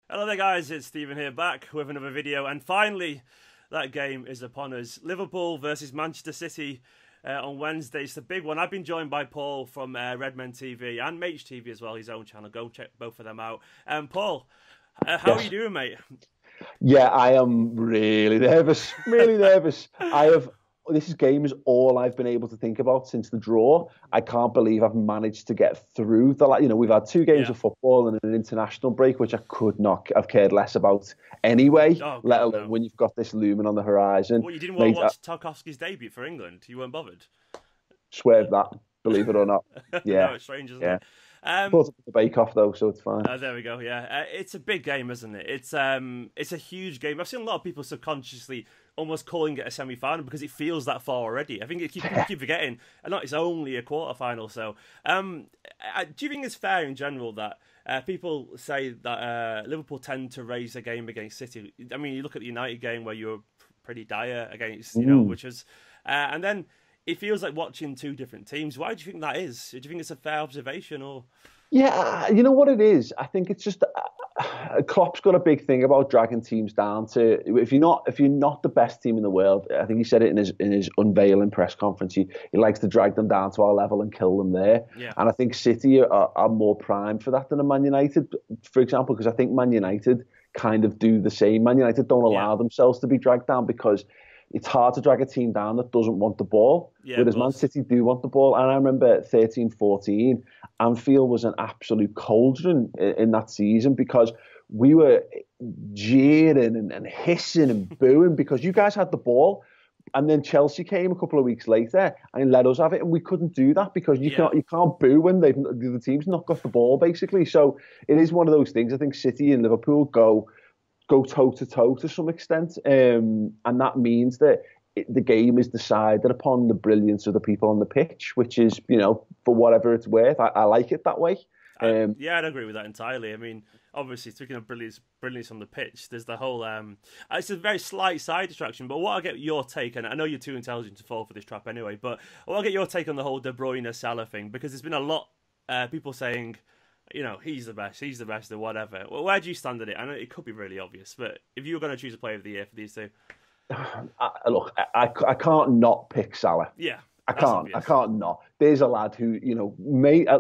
Hello there guys, it's Stephen here back with another video, and finally that game is upon us. Liverpool versus Manchester City on Wednesday. It's the big one. I've been joined by Paul from Redmen TV and Machin TV as well, his own channel. Go check both of them out. Paul, how are you doing, mate? Yeah, I am really nervous, really nervous. This game is all I've been able to think about since the draw. I can't believe I've managed to get through we've had two games of football and an international break, which I could not have cared less about anyway, Oh, let God, alone no. when you've got this looming on the horizon. Well, you didn't want to watch Tarkowski's debut for England? You weren't bothered? Swerve that, believe it or not. No, Yeah, it's strange, isn't yeah. it? Put up the bake-off though, so it's fine. There we go. Yeah, it's a big game, isn't it? It's a huge game. I've seen a lot of people subconsciously almost calling it a semi-final because it feels that far already. I think people keep forgetting, and not it's only a quarter-final. So, do you think it's fair in general that people say that Liverpool tend to raise a game against City? I mean, you look at the United game where you were pretty dire against, which was, and then it feels like watching two different teams. Why do you think that is? Do you think it's a fair observation, or? Yeah, you know what it is? I think it's just Klopp's got a big thing about dragging teams down to if you're not the best team in the world. I think he said it in his unveiling press conference. He likes to drag them down to our level and kill them there. Yeah. And I think City are more primed for that than a Man United, for example, because I think Man United kind of do the same. Man United don't allow themselves to be dragged down because it's hard to drag a team down that doesn't want the ball, whereas Man City do want the ball. And I remember 13-14, Anfield was an absolute cauldron in that season because we were jeering and hissing and booing because you guys had the ball. And then Chelsea came a couple of weeks later and let us have it, and we couldn't do that because you can't boo when the team's not got the ball, basically. So it is one of those things. I think City and Liverpool go toe-to-toe to some extent. And that means that the game is decided upon the brilliance of the people on the pitch, which is, for whatever it's worth, I like it that way. Yeah, I'd agree with that entirely. I mean, obviously, speaking of brilliance on the pitch, there's the whole... it's a very slight side distraction, but what I get your take, and I know you're too intelligent to fall for this trap anyway, but I want to get your take on the whole De Bruyne Salah thing, because there's been a lot people saying, he's the best, or whatever. Well, where do you stand on it? I know it could be really obvious, but if you were going to choose a player of the year for these two... Look, I can't not pick Salah. Yeah. I can't not. There's a lad who,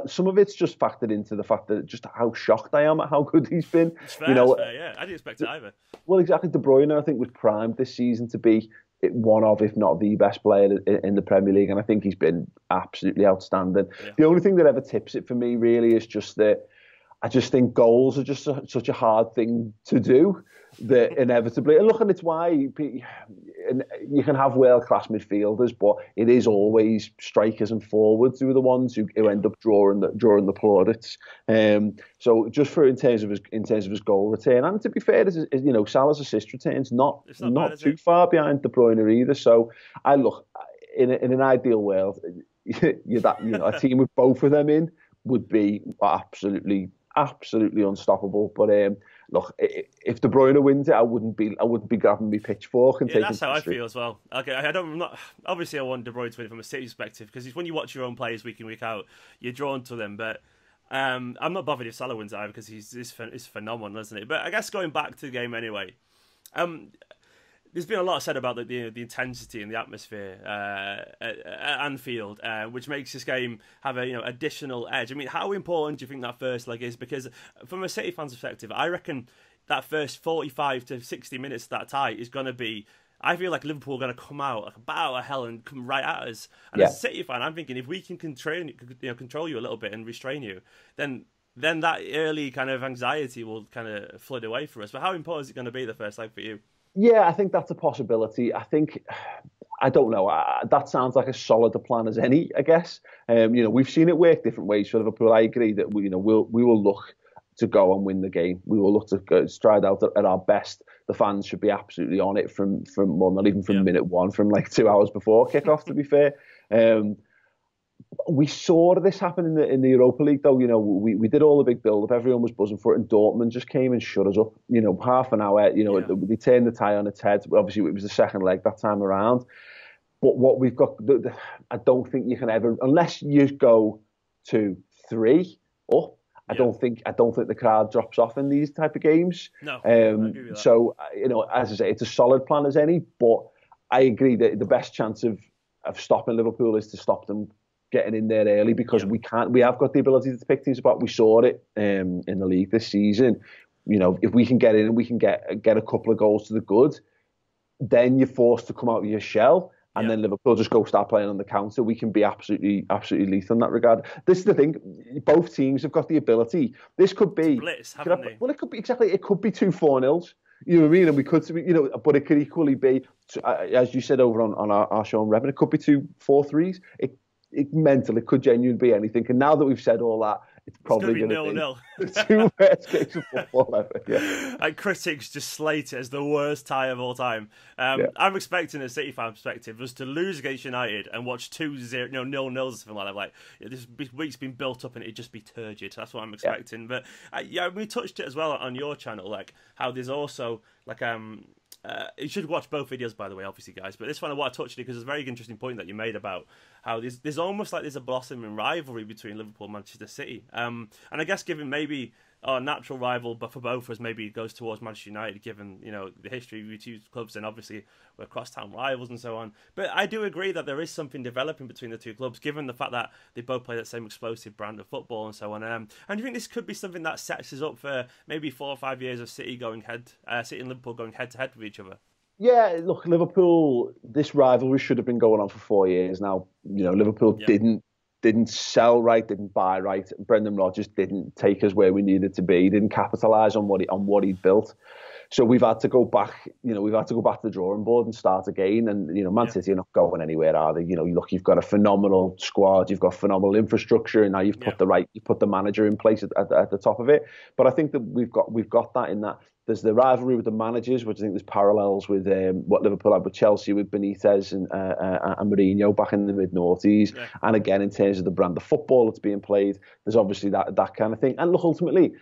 some of it's just factored into the fact that just how shocked I am at how good he's been. It's fair, yeah. I didn't expect it either. Well, exactly. De Bruyne, I think, was primed this season to be one of, if not the best player in the Premier League, and I think he's been absolutely outstanding. Yeah. The only thing that ever tips it for me really is just that I just think goals are just such a hard thing to do that inevitably, and look, and it's why you can have world-class midfielders, but it is always strikers and forwards who are the ones who end up drawing the plaudits. So just in terms of his goal return, and to be fair, Salah's assist return's not too far behind De Bruyne either. So I look in an ideal world, a team with both of them in would be absolutely unstoppable. But look, if De Bruyne wins it, I wouldn't be grabbing my pitchfork and taking. That's how I feel as well. Okay, obviously I want De Bruyne to win from a City perspective because when you watch your own players week in week out, you're drawn to them. But I'm not bothered if Salah wins either because he's phenomenal, isn't it? But I guess going back to the game anyway. There's been a lot said about the intensity and the atmosphere at Anfield, which makes this game have a additional edge. I mean, how important do you think that first leg is? Because from a City fan's perspective, I reckon that first 45 to 60 minutes of that tie is going to be. I feel like Liverpool are going to come out like a bat out of hell and come right at us. And as a City fan, I'm thinking if we can control you a little bit and restrain you, then that early kind of anxiety will kind of flood away for us. But how important is it going to be the first leg for you? Yeah, I think that's a possibility. I don't know. That sounds like as solid a plan as any, I guess. We've seen it work different ways for Liverpool. I agree that we will look to go and win the game. We will look to stride out at our best. The fans should be absolutely on it from not even from minute one, from like 2 hours before kickoff, to be fair. We saw this happen in the Europa League, though. We did all the big build-up. Everyone was buzzing for it, and Dortmund just came and shut us up. Half an hour. They turned the tie on its head. Obviously, it was the second leg that time around. But what we've got, I don't think you can ever, unless you go 2-3 up. I don't think the crowd drops off in these type of games. No, I agree with that. So as I say, it's a solid plan as any, but I agree that the best chance of stopping Liverpool is to stop them getting in there early, because we have got the ability to pick things apart. We saw it in the league this season. If we can get in and we can get a couple of goals to the good, then you're forced to come out of your shell. And then Liverpool just start playing on the counter. We can be absolutely lethal in that regard. This is the thing. Both teams have got the ability. This could be blitz, haven't they? Well, it could be exactly. It could be 2 4-0s. You know what I mean? And we could, but it could equally be, as you said over on our show on Redmen, it could be 2 4-3s. It could genuinely be anything. And now that we've said all that, it's probably going to be 0-0. The 2 worst games of football ever. Yeah. And critics just slate it as the worst tie of all time. I'm expecting a City fan perspective was to lose against United and watch 2-0, 0-0 or something like that. Like, this week's been built up and it'd just be turgid. That's what I'm expecting. But we touched it as well on your channel, like how there's also like you should watch both videos, by the way, obviously, guys. But this one I want to touch on because it's a very interesting point that you made about how there's almost like there's a blossoming rivalry between Liverpool and Manchester City. And I guess given maybe our natural rival, but for both of us, maybe it goes towards Manchester United, given the history of the two clubs, and obviously we're crosstown rivals and so on. But I do agree that there is something developing between the two clubs, given the fact that they both play that same explosive brand of football and so on. And do you think this could be something that sets us up for maybe 4 or 5 years of City and Liverpool going head to head with each other? Yeah, look, Liverpool, this rivalry should have been going on for 4 years now. Liverpool didn't sell right, didn't buy right. Brendan Rodgers didn't take us where we needed to be. He didn't capitalise on what he'd built. So we've had to go back. We've had to go back to the drawing board and start again. And Man City are not going anywhere, are they? Look, you've got a phenomenal squad, you've got phenomenal infrastructure, and now you've put the manager in place at the top of it. But I think that we've got that in that. There's the rivalry with the managers, which I think there's parallels with what Liverpool had with Chelsea, with Benitez and Mourinho back in the mid-noughties. Yeah. And again, in terms of the brand of football that's being played, there's obviously that kind of thing. And look, ultimately,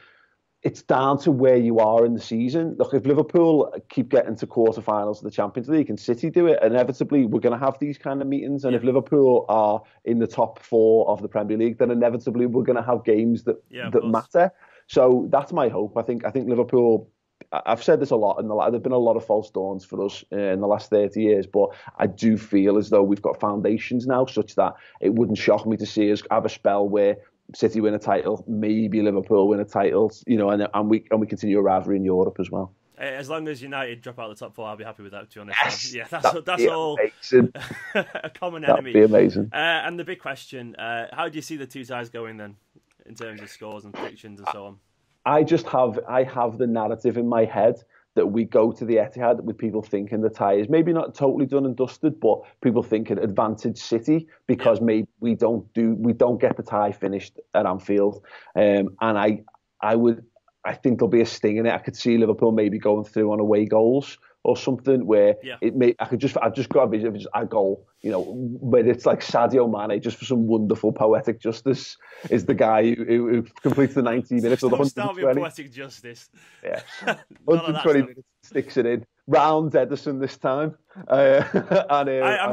it's down to where you are in the season. Look, if Liverpool keep getting to quarterfinals of the Champions League and City do it, inevitably we're going to have these kind of meetings. And if Liverpool are in the top 4 of the Premier League, then inevitably we're going to have games that matter. So that's my hope. I think Liverpool. I've said this a lot, and there've been a lot of false dawns for us in the last 30 years, but I do feel as though we've got foundations now such that it wouldn't shock me to see us have a spell where City win a title, maybe Liverpool win a title, and we continue a rivalry in Europe as well. As long as United drop out of the top 4, I'll be happy with that, to be honest. Yes, yeah, that's all a common enemy. That'd be amazing. And the big question, how do you see the two sides going then, in terms of scores and predictions and so on? I have the narrative in my head that we go to the Etihad with people thinking the tie is maybe not totally done and dusted, but people thinking advantage City because maybe we don't get the tie finished at Anfield. And I think there'll be a sting in it. I could see Liverpool maybe going through on away goals or something where I've just got a vision of just a goal, but it's like Sadio Mane, just for some wonderful poetic justice, is the guy who completes the 90 minutes of the 120. Start with poetic justice. Yeah, 120 minutes, sticks it in. Rounds Ederson this time. I'm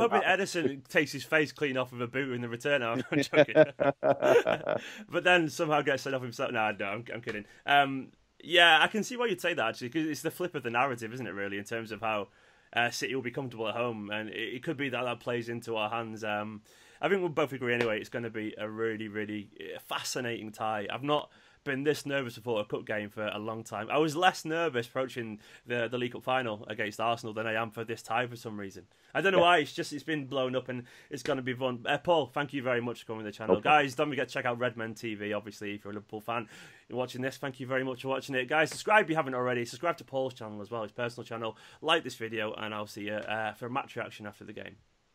hoping Ederson takes his face clean off with a boot in the return. I'm joking. But then somehow gets sent off himself. No, I'm kidding. Yeah, I can see why you'd say that, actually, because it's the flip of the narrative, isn't it, really, in terms of how City will be comfortable at home, and it could be that plays into our hands. I think we'll both agree, anyway, it's going to be a really, really fascinating tie. I've not been this nervous before a cup game for a long time. I was less nervous approaching the League Cup final against Arsenal than I am for this tie for some reason. I don't know why. It's been blown up and it's going to be fun. Paul, thank you very much for coming to the channel. Okay. Guys, don't forget to check out Redmen TV, obviously, if you're a Liverpool fan. You're watching this, thank you very much for watching it. Guys, subscribe if you haven't already. Subscribe to Paul's channel as well, his personal channel. Like this video, and I'll see you for a match reaction after the game.